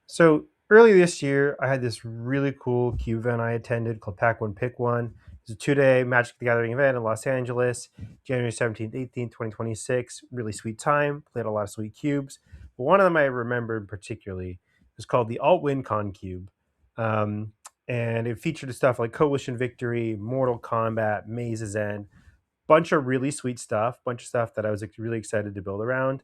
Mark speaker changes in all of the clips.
Speaker 1: So early this year, I had this really cool cube event I attended called Pack One Pick One. It was a 2 day Magic the Gathering event in Los Angeles, January 17th, 18th, 2026. Really sweet time. Played a lot of sweet cubes. But one of them I remembered particularly was called the Alt Wincon Cube. Um, and it featured stuff like Coalition Victory, Mortal Kombat, Maze's End, bunch of really sweet stuff, bunch of stuff that I was really excited to build around.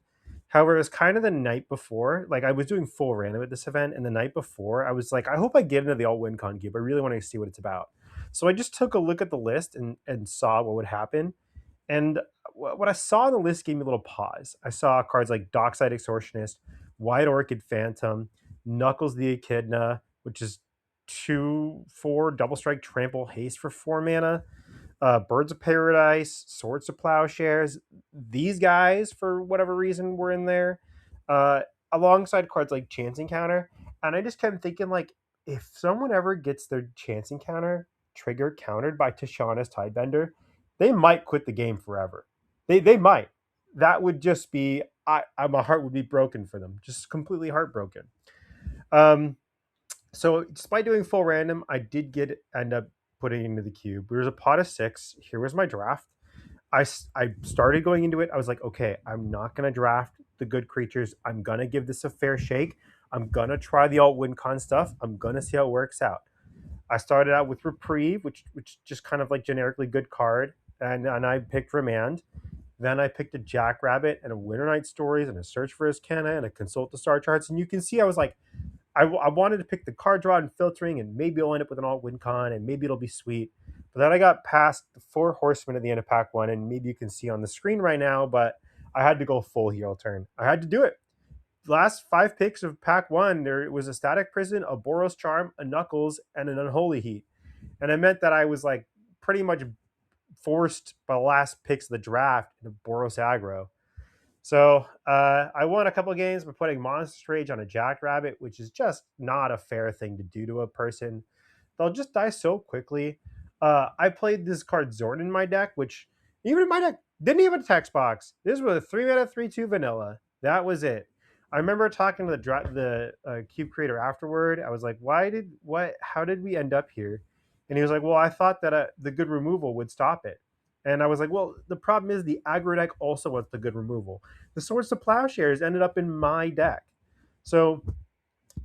Speaker 1: However, it was kind of the night before, like I was doing full random at this event, and the night before, I was like, I hope I get into the Alt WinCon cube. I really want to see what it's about. So I just took a look at the list and saw what would happen. And what I saw on the list gave me a little pause. I saw cards like Dockside Extortionist, White Orchid Phantom, Knuckles the Echidna, which is 2/4 double strike trample haste for 4 mana, Birds of Paradise, Swords of Plowshares. These guys, for whatever reason, were in there, uh, alongside cards like Chance Encounter. And I just kept thinking, like, if someone ever gets their Chance Encounter trigger countered by Tishana's Tidebender, they might quit the game forever. They might. That would just be my heart would be broken for them, just completely heartbroken. Um, so despite doing full random, I did end up putting it into the cube. There was a pot of six. Here was my draft. I started going into it. I was like, okay, I'm not gonna draft the good creatures. I'm gonna give this a fair shake. I'm gonna try the alt win con stuff. I'm gonna see how it works out. I started out with Reprieve, which just kind of like generically good card, and I picked Remand. Then I picked a Jackrabbit and a Winter Night Stories and a Search for Iscanna and a Consult the Star Charts. And you can see I was like, I wanted to pick the card draw and filtering, and maybe I'll end up with an alt win con, and maybe it'll be sweet. But then I got past the four horsemen at the end of pack one, and maybe you can see on the screen right now, but I had to go full hero turn. I had to do it. The last five picks of pack one, there was a Static Prison, a Boros Charm, a Knuckles, and an Unholy Heat. And it meant that I was like pretty much forced by the last picks of the draft into Boros aggro. So I won a couple of games by putting Monster Rage on a Jackrabbit, which is just not a fair thing to do to a person. They'll just die so quickly. I played this card Zord in my deck, which even in my deck didn't even have a text box. This was a 3 mana 3/2 vanilla. That was it. I remember talking to the cube creator afterward. I was like, how did we end up here? And he was like, well, I thought that the good removal would stop it. And I was like, well, the problem is the aggro deck also wants the good removal. The Swords to Plowshares ended up in my deck. So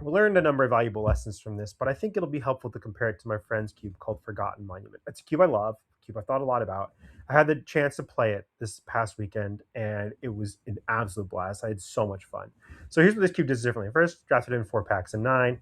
Speaker 1: we learned a number of valuable lessons from this, but I think it'll be helpful to compare it to my friend's cube called Forgotten Monument. It's a cube I love, a cube I thought a lot about. I had the chance to play it this past weekend, and it was an absolute blast. I had so much fun. So here's what this cube does differently. First, drafted in 4 packs of 9.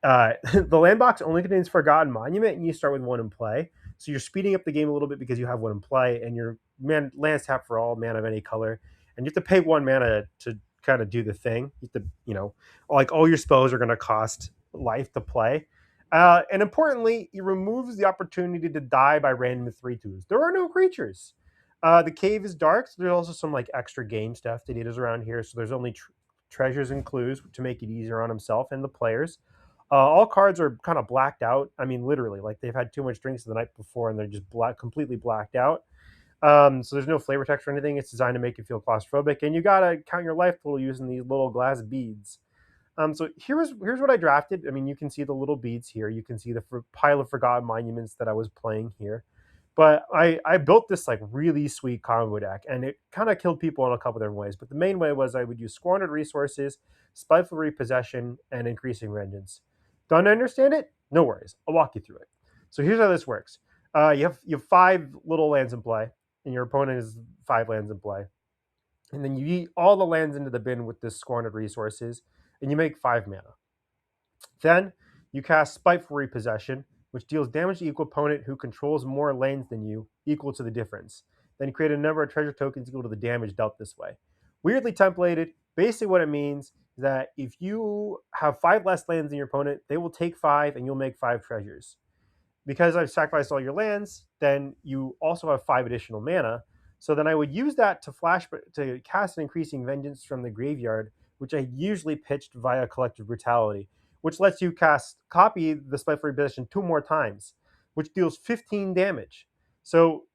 Speaker 1: The land box only contains Forgotten Monument, and you start with one in play. So you're speeding up the game a little bit because you have one in play, and your lands tap for all mana of any color, and you have to pay 1 mana to kind of do the thing. You have to, like all your spells are going to cost life to play. And importantly, it removes the opportunity to die by random 3/2s. There are no creatures. The cave is dark, so there's also some like extra game stuff that he does around here. So there's only treasures and clues to make it easier on himself and the players. All cards are kind of blacked out. I mean, literally, like they've had too much drinks the night before and they're just completely blacked out. So there's no flavor text or anything. It's designed to make you feel claustrophobic, and you gotta count your life total using these little glass beads. So here's what I drafted. I mean, you can see the little beads here. You can see the pile of forgotten monuments that I was playing here. But I built this like really sweet combo deck, and it kind of killed people in a couple different ways. But the main way was I would use squandered resources, spiteful repossession, and increasing vengeance. Don't understand it? No worries. I'll walk you through it. So here's how this works. You have 5 little lands in play, and your opponent has 5 lands in play. And then you eat all the lands into the bin with this squandered resources, and you make 5 mana. Then you cast Spiteful Repossession, which deals damage to equal opponent who controls more lanes than you, equal to the difference. Then you create a number of treasure tokens equal to the damage dealt this way. Weirdly templated. Basically, what it means is that if you have 5 less lands than your opponent, they will take 5 and you'll make 5 treasures. Because I've sacrificed all your lands, then you also have 5 additional mana. So then I would use that to cast an increasing vengeance from the graveyard, which I usually pitched via collective brutality, which lets you copy the spiteful repossession 2 more times, which deals 15 damage. So,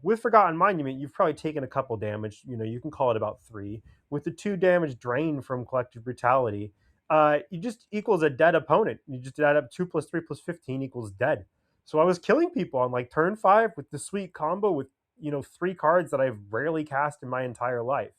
Speaker 1: with Forgotten Monument, you've probably taken a couple damage. You can call it about 3. With the 2 damage drain from collective brutality, you just equals a dead opponent. You just add up 2 plus 3 plus 15 equals dead. So I was killing people on like turn 5 with the sweet combo with, 3 cards that I've rarely cast in my entire life.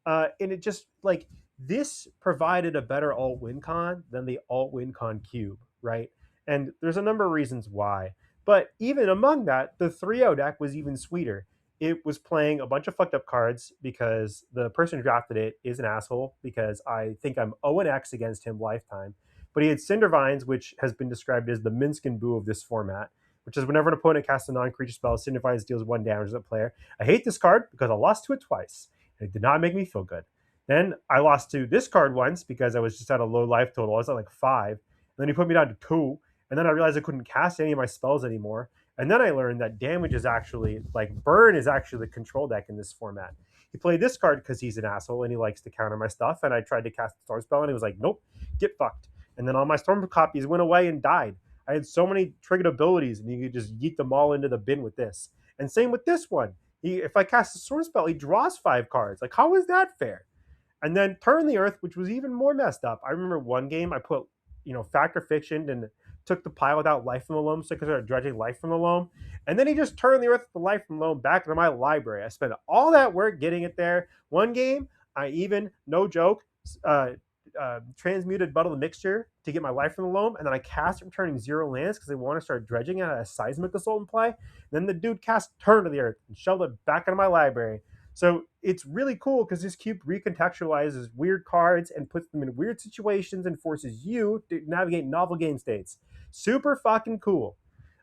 Speaker 1: And it just like this provided a better alt win con than the alt win con cube, right? And there's a number of reasons why. But even among that, the 3-0 deck was even sweeter. It was playing a bunch of fucked up cards because the person who drafted it is an asshole because I think I'm 0 and X against him lifetime. But he had Cindervines, which has been described as the Minsk and Boo of this format, which is whenever an opponent casts a non-creature spell, Cindervines deals 1 damage to the player. I hate this card because I lost to it twice. It did not make me feel good. Then I lost to this card once because I was just at a low life total. I was at like 5. And then he put me down to 2. And then I realized I couldn't cast any of my spells anymore. And then I learned that damage is actually, like, burn is actually the control deck in this format. He played this card because he's an asshole and he likes to counter my stuff. And I tried to cast the Storm spell and he was like, nope, get fucked. And then all my Storm copies went away and died. I had so many triggered abilities and you could just yeet them all into the bin with this. And same with this one. If I cast a Storm spell, he draws 5 cards. Like, how is that fair? And then Turn the Earth, which was even more messed up. I remember one game I put, Fact or Fiction and took the pile without Life from the Loam so I could start dredging Life from the Loam. And then he just turned the Earth with the Life from the Loam back into my library. I spent all that work getting it there. One game, I even, no joke, transmuted Bottle of Mixture to get my Life from the Loam, and then I cast it returning 0 lands because I want to start dredging it at a Seismic Assault in play. Then the dude cast Turn to the Earth and shoved it back into my library. So it's really cool because this cube recontextualizes weird cards and puts them in weird situations and forces you to navigate novel game states. Super fucking cool.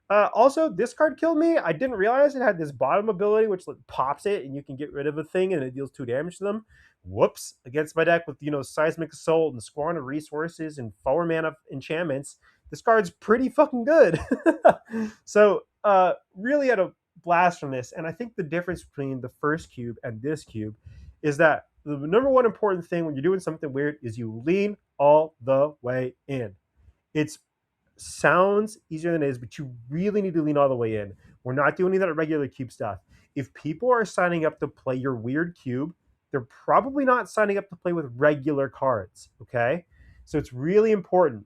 Speaker 1: Also, this card killed me. I didn't realize it had this bottom ability, which pops it, and you can get rid of a thing, and it deals 2 damage to them. Whoops! Against my deck with Seismic Assault and Squander Resources and 4 mana enchantments, this card's pretty fucking good. So, really had a blast from this, and I think the difference between the first cube and this cube is that the number one important thing when you're doing something weird is you lean all the way in. It's sounds easier than it is, but you really need to lean all the way in. We're not doing any of that regular cube stuff. If people are signing up to play your weird cube, they're probably not signing up to play with regular cards, okay? So it's really important.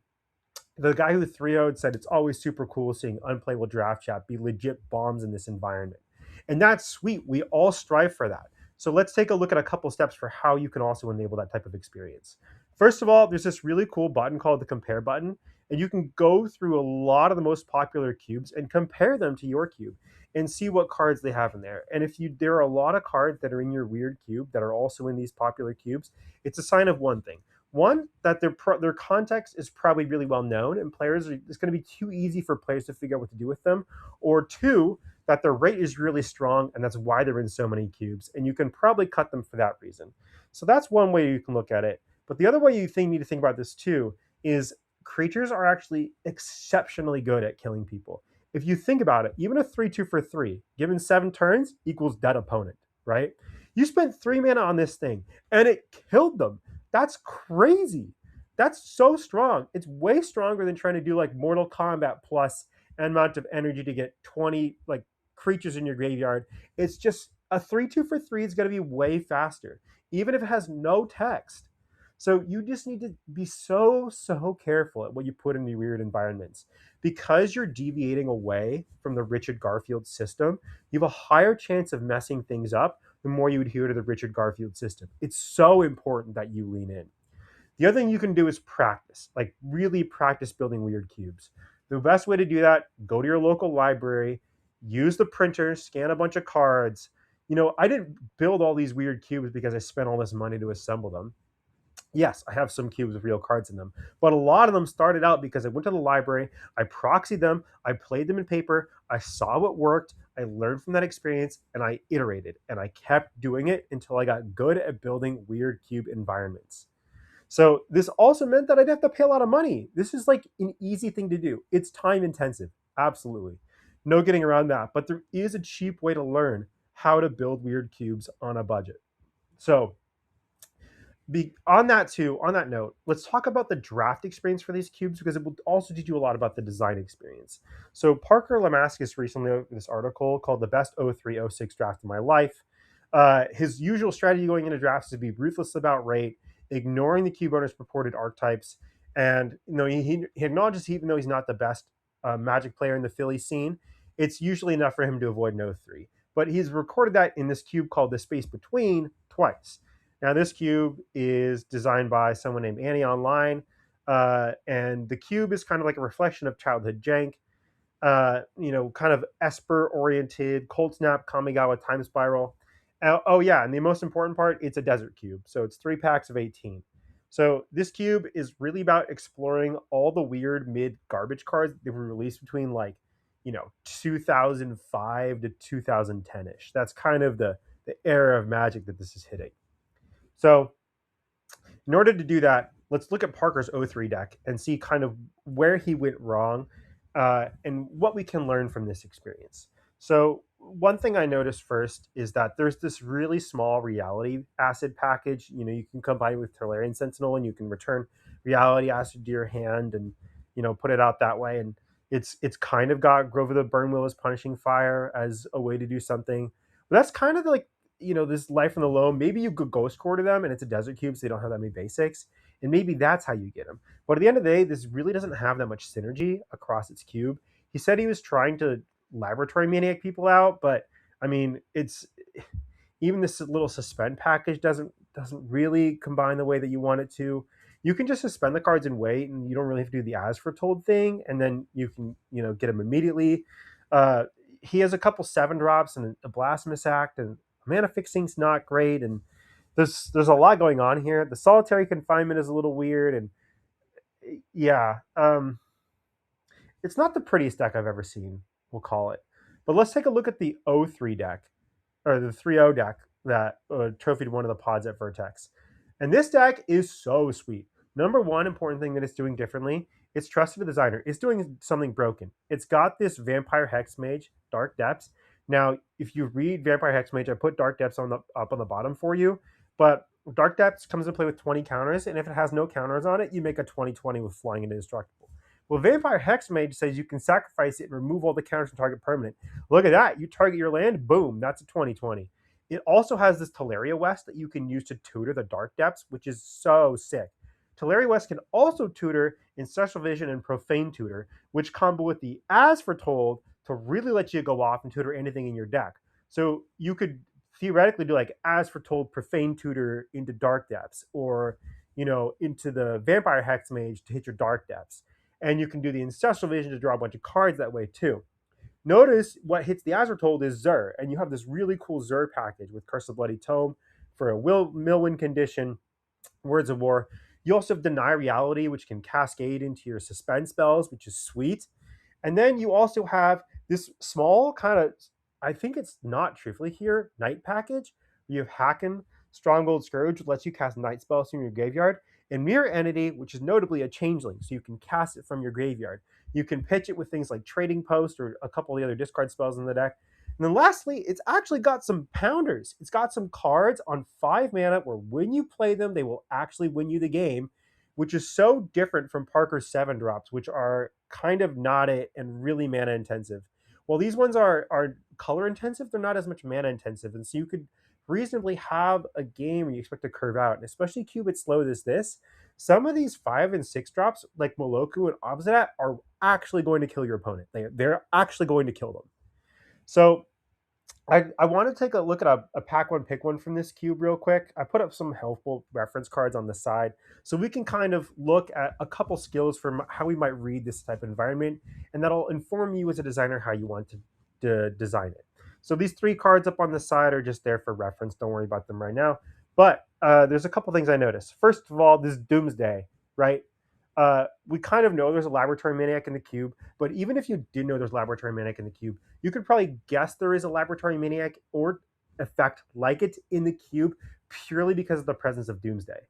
Speaker 1: The guy who 3-0'd said it's always super cool seeing unplayable draft chat be legit bombs in this environment. And that's sweet. We all strive for that. So let's take a look at a couple steps for how you can also enable that type of experience. First of all, there's this really cool button called the compare button, and you can go through a lot of the most popular cubes and compare them to your cube and see what cards they have in there. And if there are a lot of cards that are in your weird cube that are also in these popular cubes, it's a sign of one thing. One, that their context is probably really well known, and it's going to be too easy for players to figure out what to do with them. Or two, that their rate is really strong, and that's why they're in so many cubes, and you can probably cut them for that reason. So that's one way you can look at it. But the other way you need to think about this too is creatures are actually exceptionally good at killing people. If you think about it, even a 3/2 for 3, given 7 turns, equals dead opponent, right? You spent 3 mana on this thing, and it killed them. That's crazy. That's so strong. It's way stronger than trying to do like Mortal Kombat plus an amount of energy to get 20 like creatures in your graveyard. It's just a 3/2 for 3 is going to be way faster, even if it has no text. So you just need to be so careful at what you put in the weird environments. Because you're deviating away from the Richard Garfield system, you have a higher chance of messing things up the more you adhere to the Richard Garfield system. It's so important that you lean in. The other thing you can do is practice, like really practice building weird cubes. The best way to do that, go to your local library, use the printer, scan a bunch of cards. I didn't build all these weird cubes because I spent all this money to assemble them. Yes, I have some cubes with real cards in them, but a lot of them started out because I went to the library, I proxied them, I played them in paper, I saw what worked, I learned from that experience, and I iterated, and I kept doing it until I got good at building weird cube environments. So this also meant that I'd have to pay a lot of money. This is like an easy thing to do. It's time intensive, absolutely. No getting around that, but there is a cheap way to learn how to build weird cubes on a budget. So on that note, let's talk about the draft experience for these cubes because it will also teach you a lot about the design experience. So Parker Lamaskis recently wrote this article called "The Best 03-06 Draft of My Life." His usual strategy going into drafts is to be ruthless about rate, ignoring the cube owner's purported archetypes. And he acknowledges, even though he's not the best Magic player in the Philly scene, it's usually enough for him to avoid an O3. But he's recorded that in this cube called the Space Between twice. Now, this cube is designed by someone named Annie Online, and the cube is kind of like a reflection of childhood jank. Kind of Esper oriented, Cold Snap, Kamigawa Time Spiral. Oh yeah, and the most important part, it's a desert cube. So it's 3 packs of 18. So this cube is really about exploring all the weird mid garbage cards that were released between 2005 to 2010-ish. That's kind of the era of Magic that this is hitting. So in order to do that, let's look at Parker's O3 deck and see kind of where he went wrong and what we can learn from this experience. So one thing I noticed first is that there's this really small reality acid package. You can combine it with Tolarian Sentinel and you can return reality acid to your hand and put it out that way. And it's kind of got Grover the Burnwheel as Punishing Fire as a way to do something. But that's kind of like this Life from the Loam. Maybe you could Ghost Core to them and it's a desert cube, so they don't have that many basics. And maybe that's how you get them. But at the end of the day, this really doesn't have that much synergy across its cube. He said he was trying to Laboratory Maniac people out, but I mean, it's even this little suspend package doesn't really combine the way that you want it to. You can just suspend the cards and wait, and you don't really have to do the as foretold thing, and then you can get them immediately. He has a couple 7-drops and a Blasphemous Act, and mana fixing's not great, and there's a lot going on here. The solitary confinement is a little weird, and yeah, it's not the prettiest deck I've ever seen, we'll call it. But let's take a look at the O3 deck, or the 3-0 deck that trophied one of the pods at Vertex. And this deck is so sweet. Number one important thing that it's doing differently, it's trusted the designer. It's doing something broken. It's got this Vampire Hexmage, Dark Depths. Now, if you read Vampire Hexmage, I put Dark Depths up on the bottom for you, but Dark Depths comes into play with 20 counters, and if it has no counters on it, you make a 20/20 with flying and indestructible. Well, Vampire Hexmage says you can sacrifice it and remove all the counters from target permanent. Look at that. You target your land, boom, that's a 20/20. It also has this Teleria West that you can use to tutor the Dark Depths, which is so sick. Teleria West can also tutor Ancestral Vision and Profane Tutor, which combo with the As Foretold to really let you go off and tutor anything in your deck. So you could theoretically do like As Foretold Profane Tutor into Dark Depths, or into the Vampire Hexmage to hit your Dark Depths. And you can do the Ancestral Vision to draw a bunch of cards that way too. Notice what hits the As Foretold is Zur, and you have this really cool Zur package with Curse of Bloody Tome for a Millwind condition, Words of War. You also have Deny Reality, which can cascade into your suspend spells, which is sweet. And then you also have this small kind of, I think it's not truthfully here, Night package. You have Hacken, Stronghold Scourge, which lets you cast night spells from your graveyard, and Mirror Entity, which is notably a changeling, so you can cast it from your graveyard. You can pitch it with things like Trading Post or a couple of the other discard spells in the deck. And then lastly, it's actually got some pounders. It's got some cards on 5 mana where when you play them, they will actually win you the game, which is so different from Parker's 7-drops, which are kind of not it and really mana intensive. While these ones are color intensive, they're not as much mana intensive. And so you could reasonably have a game where you expect to curve out, and especially Cubit slow as this. Some of these 5 and 6 drops, like Moloku and Obsidian, are actually going to kill your opponent. They're actually going to kill them. So I want to take a look at a pack one, pick one from this cube real quick. I put up some helpful reference cards on the side so we can kind of look at a couple skills from how we might read this type of environment, and that'll inform you as a designer how you want to design it. So these 3 cards up on the side are just there for reference. Don't worry about them right now. But there's a couple things I noticed. First of all, this Doomsday, right? We kind of know there's a Laboratory Maniac in the cube, but even if you didn't know there's Laboratory Maniac in the cube, you could probably guess there is a Laboratory Maniac or effect like it in the cube purely because of the presence of Doomsday.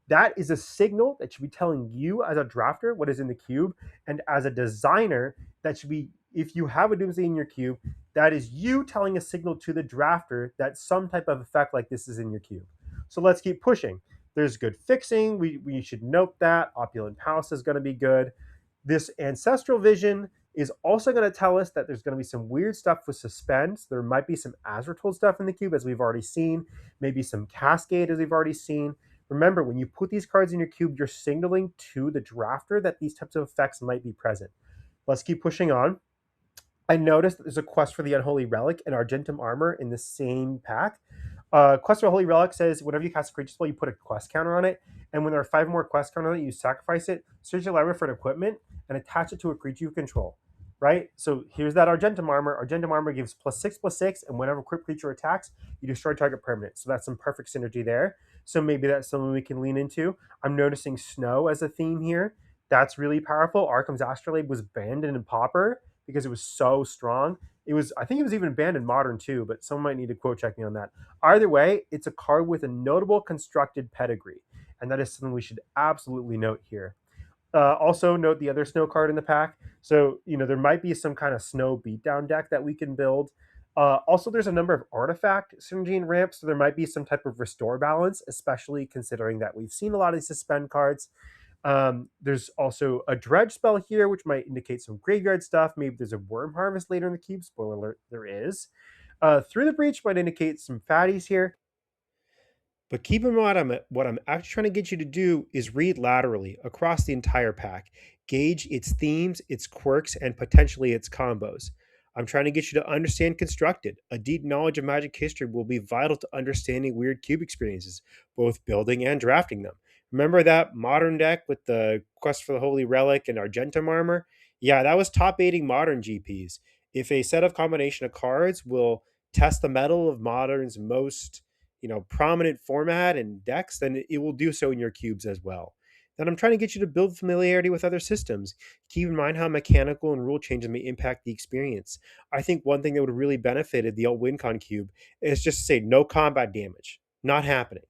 Speaker 1: That is a signal that should be telling you as a drafter what is in the cube, and as a designer, that should be, if you have a Doomsday in your cube, that is you telling a signal to the drafter that some type of effect like this is in your cube. So let's keep pushing. There's good fixing. We should note that. Opulent House is going to be good. This Ancestral Vision is also going to tell us that there's going to be some weird stuff with Suspend. There might be some Azrael stuff in the cube, as we've already seen. Maybe some Cascade, as we've already seen. Remember, when you put these cards in your cube, you're signaling to the drafter that these types of effects might be present. Let's keep pushing on. I noticed that there's a quest for the Unholy Relic and Argentum Armor in the same pack. Quest for Holy Relic says whenever you cast a creature spell, you put a quest counter on it, and when there are 5 more quest counters on it, you sacrifice it, search your library for an equipment, and attach it to a creature you control. Right? So here's that Argentum Armor. Argentum Armor gives +6/+6, and whenever a creature attacks, you destroy target permanent. So that's some perfect synergy there. So maybe that's something we can lean into. I'm noticing snow as a theme here. That's really powerful. Arkham's Astrolabe was banned in Pauper because it was so strong. I think it was even banned in Modern too, but someone might need to quote check me on that. Either way, it's a card with a notable constructed pedigree, and that is something we should absolutely note here. Also, note the other snow card in the pack. So, there might be some kind of snow beatdown deck that we can build. Also, there's a number of artifact synergy and ramps, so there might be some type of restore balance, especially considering that we've seen a lot of these suspend cards. There's also a dredge spell here, which might indicate some graveyard stuff. Maybe there's a worm harvest later in the cube. Spoiler alert, there is. Through the breach might indicate some fatties here. But keep in mind, what I'm actually trying to get you to do is read laterally across the entire pack, gauge its themes, its quirks, and potentially its combos. I'm trying to get you to understand Constructed. A deep knowledge of Magic history will be vital to understanding weird cube experiences, both building and drafting them. Remember that modern deck with the Quest for the Holy Relic and Argentum Armor? Yeah, that was top 8ing modern GPs. If a set of combination of cards will test the metal of modern's most prominent format and decks, then it will do so in your cubes as well. Then I'm trying to get you to build familiarity with other systems. Keep in mind how mechanical and rule changes may impact the experience. I think one thing that would have really benefited the old wincon cube is just to say no combat damage, not happening.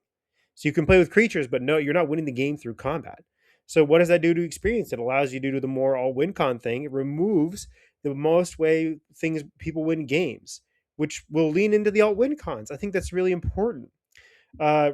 Speaker 1: So you can play with creatures, but no, you're not winning the game through combat. So what does that do to experience? It allows you to do the more all wincon thing. It removes the most way things people win games, which will lean into the alt wincons. I think that's really important.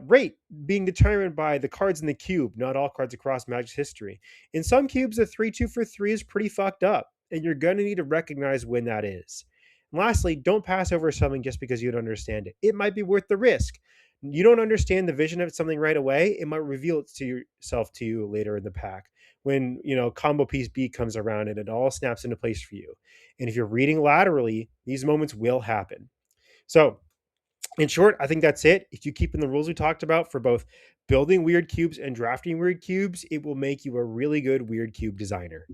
Speaker 1: Rate being determined by the cards in the cube, not all cards across Magic's history. In some cubes, a 3/2 for 3 is pretty fucked up, and you're going to need to recognize when that is. And lastly, don't pass over something just because you don't understand it. It might be worth the risk. You don't understand the vision of something right away, it might reveal it to yourself to you later in the pack when combo piece B comes around and it all snaps into place for you. And if you're reading laterally, these moments will happen. So in short, I think that's it. If you keep in the rules we talked about for both building weird cubes and drafting weird cubes, it will make you a really good weird cube designer.